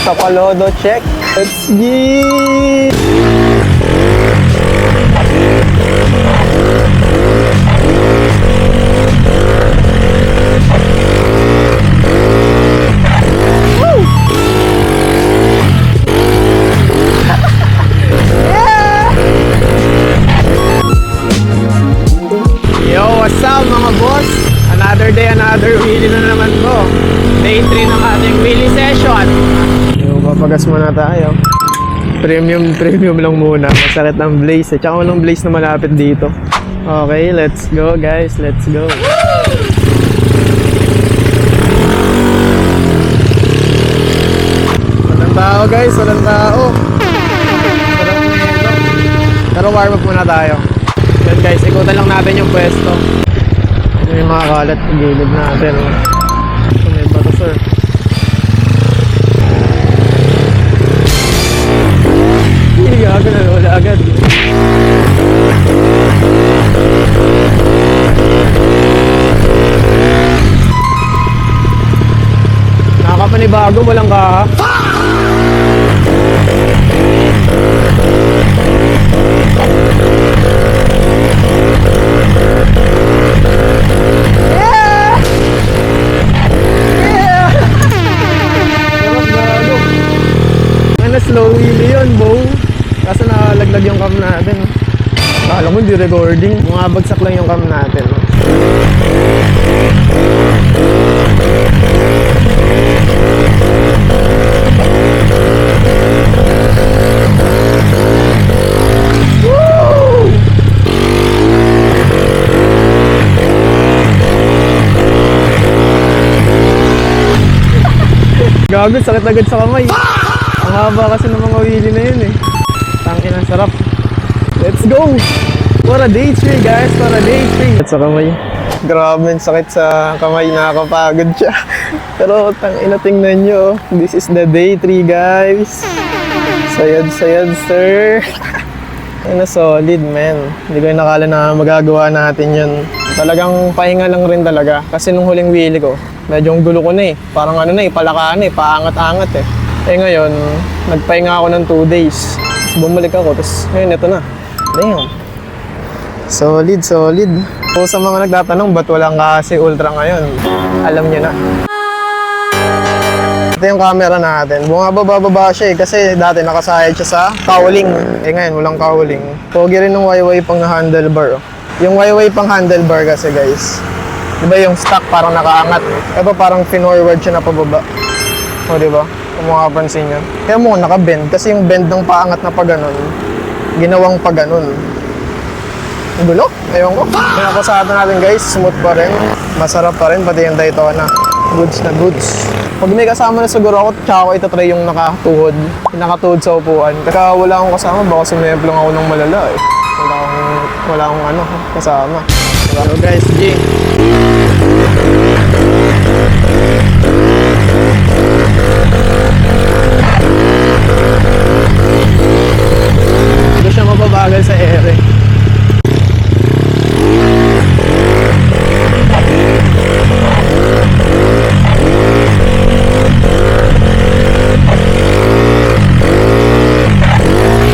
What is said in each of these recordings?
Sapalodo check. Let's get. Yo, what's up mga boss? Another day, another wheelie na naman to. Day 3 ng ating wheelie session. Yo, papagas muna tayo. Premium lang muna. Masakit ng blaze eh. Tsaka walang blaze na malapit dito. Okay, let's go guys. Let's go. Walang tao guys, walang tao. Pero warm up muna tayo. Yan guys, ikutan lang natin yung pwesto. Yung mga kalat, gilid natin. May bato sir. Hindi agad na, wala agad. Nakakapanibago, walang kaha. Slow wheelie yun, bow. Kaso nakalaglag yung cam natin. Akala ko hindi recording. Bumabagsak lang yung cam natin. Woo! Gago, sakit agad sa kamay. Ang haba kasi ng mga wheelie na yun eh. Tangin ang sarap. Let's go! For a day 3 guys, for a day 3. At sa kamay. Grabe, sakit sa kamay, nakakapagod siya. Pero tangina, tingnan nyo. This is the day 3 guys. Sayad sir. Ano, solid man. Hindi ko yung nakala na magagawa natin yun. Talagang pahinga lang rin talaga. Kasi nung huling wheelie ko, medyo yung gulo ko na eh. Parang ano na eh, palakaan eh, paangat-angat eh. Eh ngayon, nagpahinga ako ng 2 days. Tapos bumalik ako, tapos ngayon ito na. Damn. Solid. So sa mga nagtatanong, ba't walang kasi ultra ngayon? Alam nyo na. Ito yung camera natin. Bumababa siya eh, kasi dati nakasayad siya sa cowling. Eh ngayon, walang cowling. Pogi rin ng YY pang handlebar. Oh. Yung YY pang handlebar kasi guys, diba yung stock parang nakaangat. Ito parang finorward siya na pababa. O diba? Kung makapansin nyo. Kaya mo naka-bend. Kasi yung bend ng paangat na paganon, ginawang paganon. Gulo? Ewan ko. Pinakasado natin guys. Smooth pa rin. Masarap pa rin. Pati yung Daytona. Goods na goods. Pag may kasama na siguro ako, tsaka ako itatry yung nakatuhod. Yung nakatuhod sa upuan. Kaya wala akong kasama. Baka sumemplong ako ng malala eh. Wala akong ano, kasama. Diba? So guys, G. Hindi siya mababagal sa ere.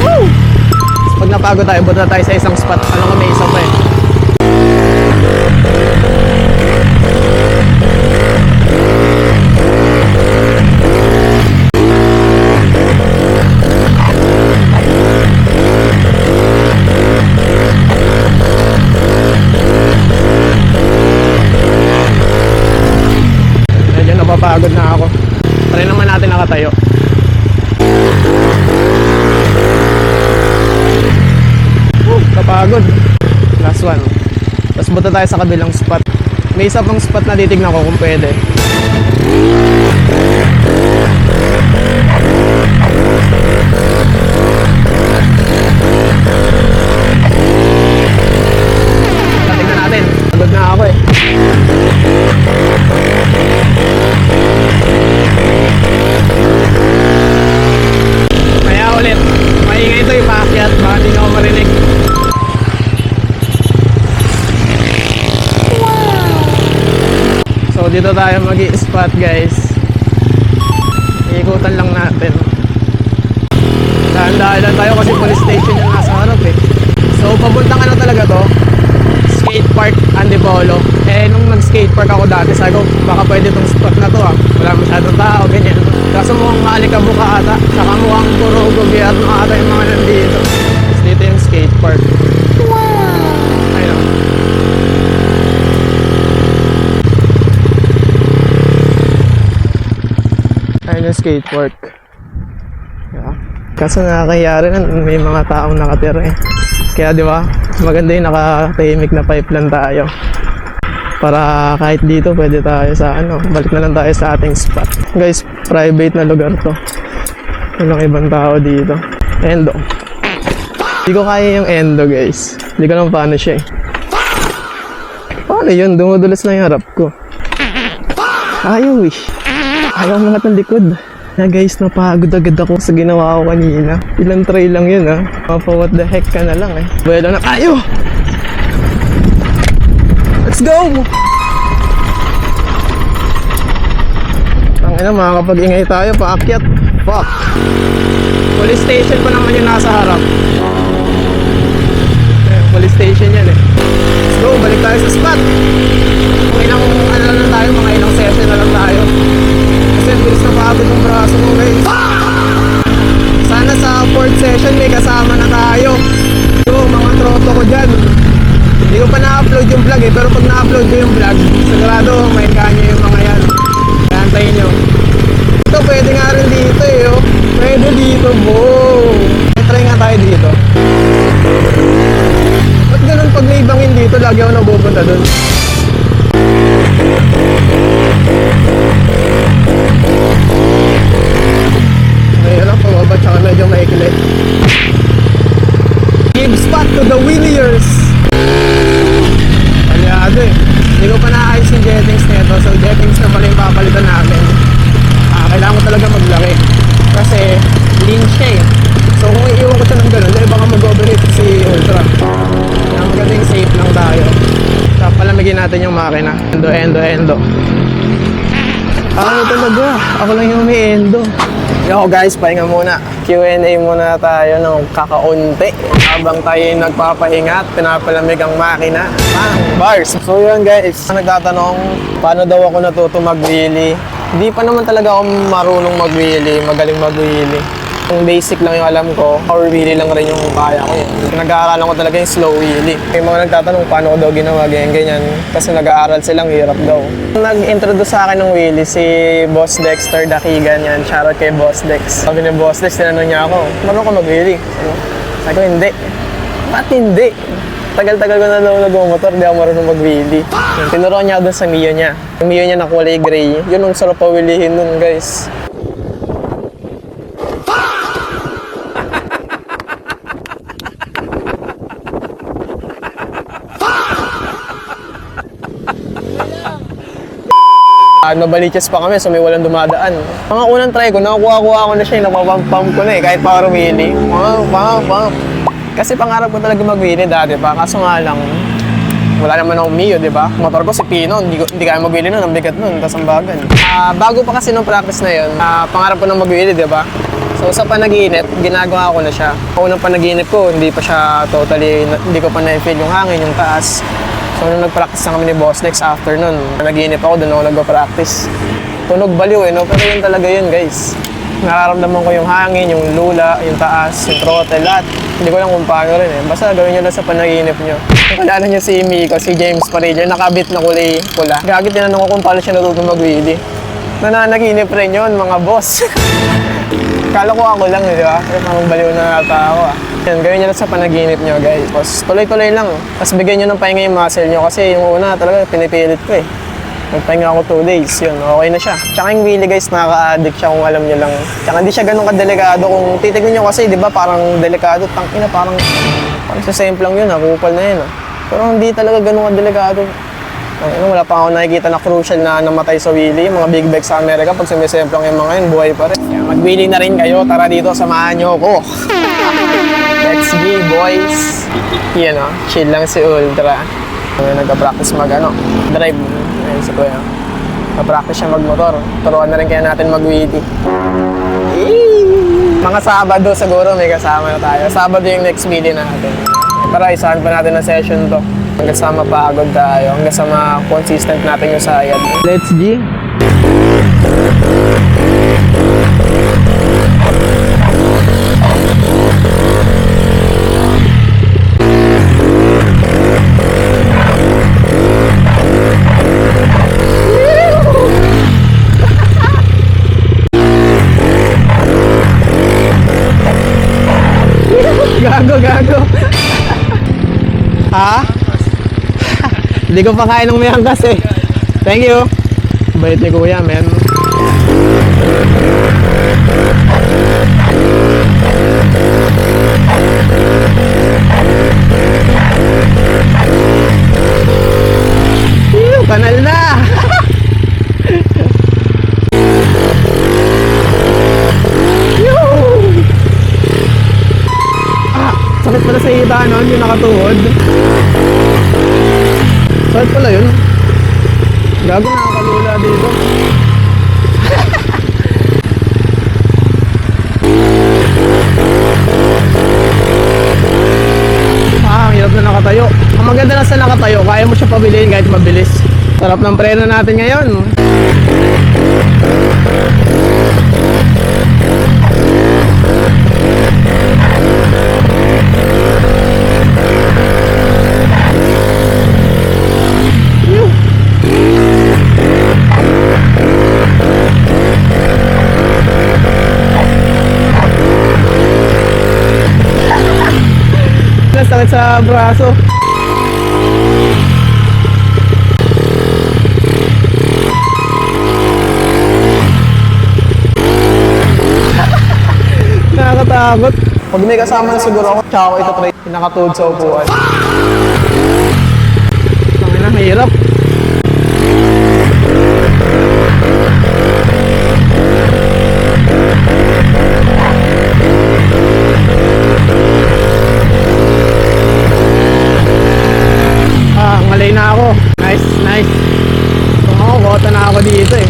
Woo! Pag napagod tayo, buta tayo sa isang spot. Alam ko may isa pa eh. Napapagod na ako. Try naman natin nakatayo. Kapagod. Last one. Tapos buta tayo sa kabilang spot. May isa pang spot na titignan ko kung pwede. Tingnan natin. Pagod na ako eh. Kaya ulit, maingay ito yung paakyat, baka hindi ako marinig. So dito tayo mag-i-spot guys. paabutan lang natin. Dahan-dahan lang tayo kasi police station yung nasa harap eh. So papuntang ano talaga to? Skate park Antipolo. Eh nung nag-skate park ako dati, sabi ko baka pwede tong spot na to ah. Wala masyadong tao, ganyan. Kaso mukhang maalikabok ka ata. Saka mukhang puro gobyerno ata yung mga nandito. Tapos dito yung skate park. Ayun. Ayun yung skate park. Yeah. Kaso nakakahiya rin, may mga taong nakatira eh. Kaya di ba, maganda yung nakatahimik na pipe lang tayo. Para kahit dito pwede tayo sa ano, balik na lang tayo sa ating spot. Guys, private na lugar to. Walang ibang tao dito. Endo. Hindi ko kaya yung endo guys. Hindi ko naman paano siya eh. Paano yun? Dumudulas lang yung harap ko. Ayaw eh. Ayaw mga ng likod. Na guys, napagod agad ako sa ginawa ko kanina. Ilang try lang yun ha. What the heck ka na lang eh. Buhay lang na tayo! Let's go! Tangina, makakapag-ingay tayo, paakyat. Fuck! Police station pa naman yung nasa harap. Police station yan eh. Let's go, balik tayo sa spot! Kung ilang ano na lang tayo, mga ilang session na lang tayo. Kasi bilis na pagod ng braso ko guys. Sana sa 4th session may kasama na tayo. So mga troto ko dyan. Hindi ko pa na-upload yung vlog eh. Pero pag na-upload ko yung vlog, sigurado may kanya yung mga yan. Kantayin nyo. Ito pwede nga rin dito eh oh. Pwede dito boom. Try nga tayo dito. Ba't ganun pag may bangin dito, lagi ako nabupunta dun. Ngayon lang, pababa tsaka medyo maikli. Give spot to the wheeliers. Palyado eh. Hindi ko pa naayos yung jettings nito. So jettings na pala yung papalitan natin. Kailangan ko talaga maglaki. Kasi lean siya eh. So kung iiwan ko siya ng ganun, eh baka mag-overheat si Ultra. Kaya magandang safe lang tayo. Tapos palamigin natin yung makina. Endo. Ano talaga? Ako lang yung may endo. Yo guys, pahinga muna. Q&A muna tayo ng kakaunti. Habang tayo nagpapahinga at pinapalamig ang makina. Bars! So yun guys, nagtatanong paano daw ako natuto mag-wheelie. Hindi pa naman talaga ako marunong mag-wheelie, magaling mag-wheelie. Yung basic lang yung alam ko, power wheelie lang rin yung kaya ko yun. Nag-aaralan ko talaga yung slow wheelie. May mga nagtatanong paano ko daw ginawa ganyan. Kasi nag-aaral silang hirap daw. Nag-introduce sa akin ng wheelie si Boss Dexter Dakigan yan. Shoutout kay Boss Dex. Sabi ni Boss Dex, tinanong niya ako, marunong ko mag-wheelie? Sabi ko, hindi. Ba't hindi? Tagal-tagal ko na daw nag-motor, di ako marunong mag-wheelie. Tinuruan niya ako dun sa Mio niya. Yung Mio niya na kulay gray. Yun ang sarap pawilihin nun guys. Nabaliches pa kami so may walang dumadaan. Mga unang try ko, nakakuha ko na siya, napapump ko na eh, kahit power wheelie. Pump. Kasi pangarap ko talaga mag-wheelie dati pa, kaso nga lang, wala naman akong Mio, di ba? Motor ko si Pino, hindi kaya mag-wheelie nun, ang bigat nun, tas ang bagal. Bago pa kasi nung practice na yun, pangarap ko na mag-wheelie, di ba? So sa panaginip, ginagawa ko na siya. Unang panaginip ko, hindi pa siya totally, hindi ko pa na-feel yung hangin, yung taas. So nung nag-practice na kami ni Boss Dex after nun, naginip ako, doon ako nag-practice. Tunog baliw eh, no? Pero yun talaga yun guys. Nararamdaman ko yung hangin, yung lula, yung taas, yung throttle, lahat. Hindi ko lang kung paano rin eh. Basta gawin nyo lang sa panaginip nyo. Kung kalala nyo si Miko, si James Pareja, nakabit na kulay pula. Gagit tinanong ko kung paano siya natutong mag-wheelie. Nananaginip rin yun, mga boss. Kala ko ako lang eh, di ba? Pero parang baliw na nata ako ah. Yan, gawin nyo lang sa panaginip nyo guys. Tapos tuloy-tuloy lang. Tapos bigyan nyo ng pahinga yung muscle nyo kasi yung una talaga pinipilit ko eh. Nagpahinga ako 2 days, yun, okay na siya. Tsaka yung wheelie guys, nakaka-addict siya kung alam nyo lang. Tsaka hindi siya ganun kadelikado kung titignan nyo kasi, di ba, parang delikado. Tangina, parang sa simple lang yun, kupal na yun. Pero hindi talaga ganun kadelikado. Wala pa ako nakikita na crucial na namatay sa wheelie. Yung mga big bike sa Amerika, pag sumisemplang yung mga yun, buhay pa rin. Kaya mag-wheelie na rin kayo, tara dito, samahan nyo ako. Let's go boys. Yan o, chill lang si Ultra. Nagka-practice drive. Ayun si Kuya. Nagka-practice siya mag-motor. Turuan na rin kaya natin mag-wheelie. Mga Sabado siguro may kasama na tayo. Sabado yung next video natin. Tara, isahan pa natin ang session to. Hanggang sa mapagod tayo, hanggang sa consistent natin yung sayad. Let's G. Gago. Ha? Hindi ko pa kain ng mayangkas eh. Thank you. Bait ni kuya, men. Kanal na! Sakit pala sa ita, no? Yung nakatuhod. Sakit pala yun. Gago, nakakalula dito. Ang hirap na nakatayo. Ang maganda na sa nakatayo, kaya mo siya pabilihin kahit mabilis. Sarap ng preno natin ngayon. Sakit sa braso. Nakakatakot. Pag may kasama na siguro ako, tsaka ako ito try. Nakatuod sa upuan. Tangin na, mahirap. Malay na ako. Nice. Bota na ako dito eh.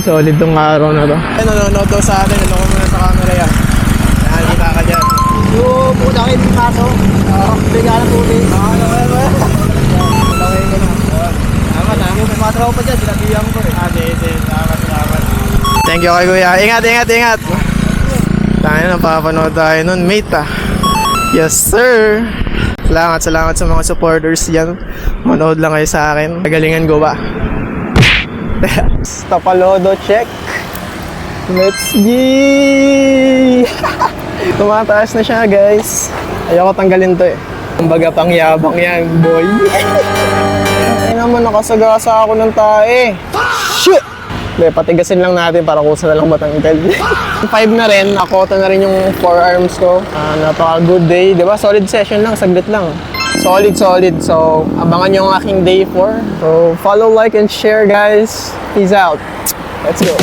Solid tong araw na to. Ay, nanonood daw sa atin. Ano ko muna sa camera yan. Nakikita ka dyan. Yung pupunta kayo ng kaso. Bigyan ng tubig. Laway ko na. Tama na. May mga tropa dyan. Sinabihan ko eh. Salamat. Thank you kay kuya. Ingat. Tayo na, papanood tayo nun. Mate ah. Yes sir. Salamat sa mga supporters dyan. Manood lang kayo sa akin. Kagalingan ko ba? Tapalodo check. Let's go! Tumataas na siya guys. Ayoko tanggalin to eh. Kumbaga pangyabang yan boy. Ay naman, nakasagasa ako ng tae. Shit! Hindi, patigasin lang natin para kusa na lang matanggal. 5 na rin, nakota na rin yung forearms ko. Napaka good day, di ba? Solid session lang, saglit lang. Solid. So, abangan nyo ang aking day 4. So, follow, like, and share guys. Peace out. Let's go.